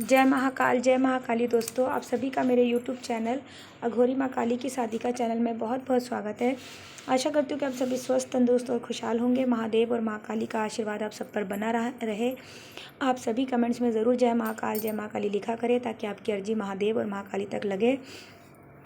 जय महाकाल जय महाकाली। दोस्तों, आप सभी का मेरे YouTube चैनल अघोरी माँ काली की शादी का चैनल में बहुत बहुत स्वागत है। आशा करती हूँ कि आप सभी स्वस्थ, तंदुरुस्त और खुशहाल होंगे। महादेव और माँ काली का आशीर्वाद आप सब पर बना रहे। आप सभी कमेंट्स में ज़रूर जय महाकाल जय महाकाली लिखा करें, ताकि आपकी अर्जी महादेव और माँ काली तक लगे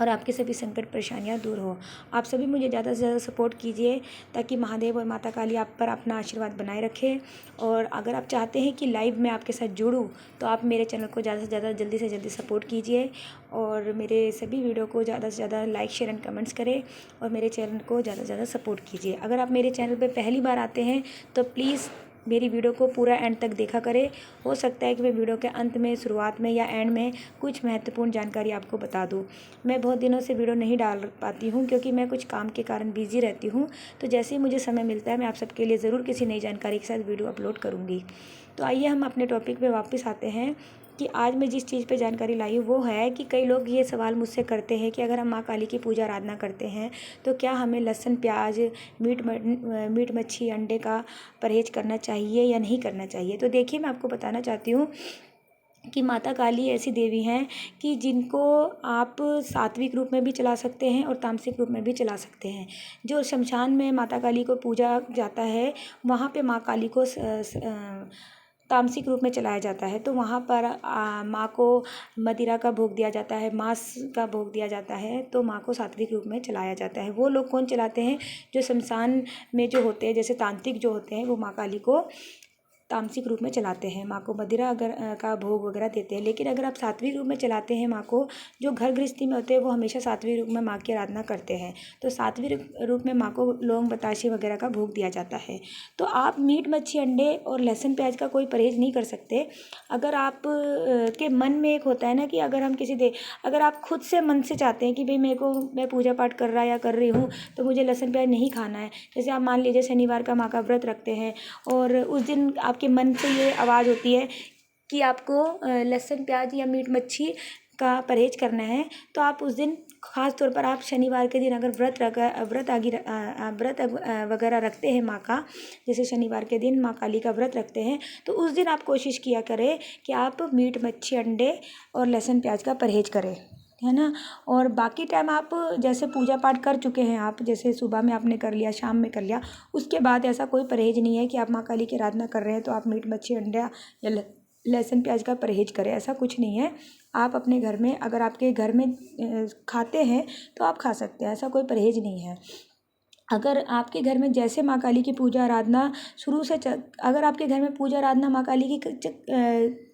और आपके सभी संकट परेशानियां दूर हो। आप सभी मुझे ज़्यादा से ज़्यादा सपोर्ट कीजिए, ताकि महादेव और माता काली आप पर अपना आशीर्वाद बनाए रखें। और अगर आप चाहते हैं कि लाइव में आपके साथ जुड़ूं, तो आप मेरे चैनल को ज़्यादा से ज़्यादा जल्दी से जल्दी सपोर्ट कीजिए और मेरे सभी वीडियो को ज़्यादा से ज़्यादा लाइक शेयर एंड कमेंट्स करें और मेरे चैनल को ज़्यादा से ज़्यादा सपोर्ट कीजिए। अगर आप मेरे चैनल पर पहली बार आते हैं तो प्लीज़ मेरी वीडियो को पूरा एंड तक देखा करें। हो सकता है कि मैं वीडियो के अंत में, शुरुआत में या एंड में कुछ महत्वपूर्ण जानकारी आपको बता दूं। मैं बहुत दिनों से वीडियो नहीं डाल पाती हूं, क्योंकि मैं कुछ काम के कारण बिजी रहती हूं। तो जैसे ही मुझे समय मिलता है, मैं आप सबके लिए ज़रूर किसी नई जानकारी के साथ वीडियो अपलोड करूँगी। तो आइए हम अपने टॉपिक पे वापस आते हैं कि आज मैं जिस चीज़ पे जानकारी लाई हूँ वो है कि कई लोग ये सवाल मुझसे करते हैं कि अगर हम माँ काली की पूजा आराधना करते हैं तो क्या हमें लहसुन, प्याज, मीट मच्छी, अंडे का परहेज करना चाहिए या नहीं करना चाहिए। तो देखिए, मैं आपको बताना चाहती हूँ कि माता काली ऐसी देवी हैं कि जिनको आप सात्विक रूप में भी चला सकते हैं और तामसिक रूप में भी चला सकते हैं। जो शमशान में माता काली को पूजा जाता है, वहाँ पे माँ काली को तामसिक रूप में चलाया जाता है। तो वहाँ पर माँ को मदिरा का भोग दिया जाता है, मांस का भोग दिया जाता है। तो माँ को सात्विक रूप में चलाया जाता है। वो लोग कौन चलाते हैं? जो शमशान में जो होते हैं, जैसे तांत्रिक जो होते हैं, वो माँ काली को तामसिक रूप में चलाते हैं, माँ को मदिरा अगर का भोग वगैरह देते हैं। लेकिन अगर आप सात्विक रूप में चलाते हैं माँ को, जो घर गृहस्थी में होते हैं वो हमेशा सात्विक रूप में माँ की आराधना करते हैं। तो सात्विक रूप में माँ को लौंग, बताशे वगैरह का भोग दिया जाता है। तो आप मीट मच्छी, अंडे और लहसुन प्याज का कोई परहेज नहीं कर सकते। अगर आप के मन में एक होता है ना कि अगर हम अगर आप खुद से मन से चाहते हैं कि भाई मैं पूजा पाठ कर रहा या कर रही हूँ तो मुझे लहसुन प्याज नहीं खाना है। जैसे आप मान लीजिए शनिवार का माँ का व्रत रखते हैं और उस दिन आपके मन से ये आवाज़ होती है कि आपको लहसुन, प्याज या मीट मच्छी का परहेज करना है। तो आप उस दिन ख़ास तौर पर आप शनिवार के दिन अगर व्रत वगैरह रखते हैं माँ का, जैसे शनिवार के दिन माँ काली का व्रत रखते हैं, तो उस दिन आप कोशिश किया करें कि आप मीट मच्छी, अंडे और लहसुन प्याज का परहेज करें, है ना। और बाकी टाइम आप जैसे पूजा पाठ कर चुके हैं, आप जैसे सुबह में आपने कर लिया, शाम में कर लिया, उसके बाद ऐसा कोई परहेज नहीं है कि आप माँ काली की आराधना कर रहे हैं तो आप मीट मच्छी, अंडा या लहसुन प्याज का परहेज करें। ऐसा कुछ नहीं है। आप अपने घर में, अगर आपके घर में खाते हैं तो आप खा सकते हैं, ऐसा कोई परहेज नहीं है। अगर आपके घर में जैसे माँ काली की पूजा आराधना शुरू से अगर आपके घर में पूजा आराधना माँ काली की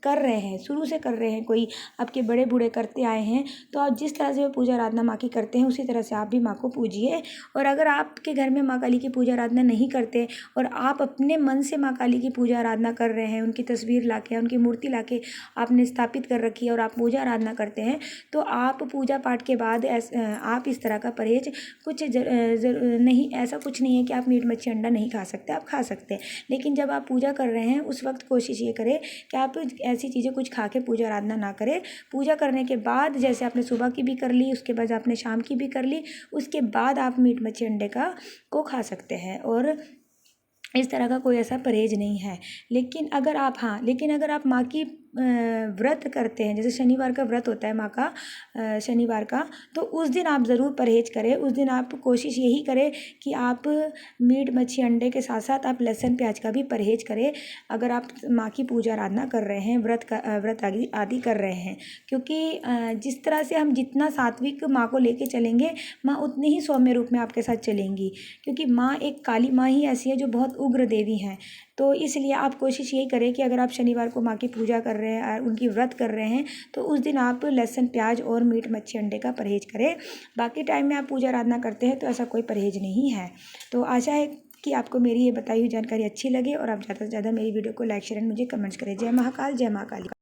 कर रहे हैं, शुरू से कर रहे हैं, कोई आपके बड़े बूढ़े करते आए हैं, तो आप जिस तरह से वो पूजा आराधना माँ की करते हैं उसी तरह से आप भी माँ को पूजिए। और अगर आपके घर में माँ काली की पूजा आराधना नहीं करते और आप अपने मन से माँ काली की पूजा आराधना कर रहे हैं, उनकी तस्वीर लाके, उनकी मूर्ति लाके आपने स्थापित कर रखी है और आप पूजा आराधना करते हैं, तो आप पूजा पाठ के बाद आप इस तरह का परहेज कुछ नहीं, ऐसा कुछ नहीं है कि आप मीट मच्छी अंडा नहीं खा सकते, आप खा सकते हैं। लेकिन जब आप पूजा कर रहे हैं उस वक्त कोशिश ये करें कि आप ऐसी चीज़ें कुछ खा के पूजा आराधना ना करें। पूजा करने के बाद, जैसे आपने सुबह की भी कर ली, उसके बाद आपने शाम की भी कर ली, उसके बाद आप मीट मच्छी अंडे को खा सकते हैं। और इस तरह का कोई ऐसा परहेज नहीं है। लेकिन अगर आप माँ की व्रत करते हैं, जैसे शनिवार का व्रत होता है माँ का, शनिवार का, तो उस दिन आप ज़रूर परहेज करें। उस दिन आप कोशिश यही करें कि आप मीट मच्छी अंडे के साथ साथ आप लहसुन प्याज का भी परहेज करें, अगर आप माँ की पूजा आराधना कर रहे हैं, व्रत आदि कर रहे हैं। क्योंकि जिस तरह से हम जितना सात्विक माँ को लेके चलेंगे, माँ उतनी ही सौम्य रूप में आपके साथ चलेंगी। क्योंकि माँ, एक काली माँ ही ऐसी है जो बहुत उग्र देवी हैं। तो इसलिए आप कोशिश यही करें कि अगर आप शनिवार को माँ की पूजा कर रहे हैं, उनकी व्रत कर रहे हैं, तो उस दिन आप लहसुन, प्याज और मीट मच्छी अंडे का परहेज करें। बाकी टाइम में आप पूजा आराधना करते हैं तो ऐसा कोई परहेज नहीं है। तो आशा है कि आपको मेरी ये बताई हुई जानकारी अच्छी लगे और आप ज़्यादा से ज़्यादा मेरी वीडियो को लाइक शेयर एंड मुझे कमेंट्स करें। जय महाकाल जय महाकाली।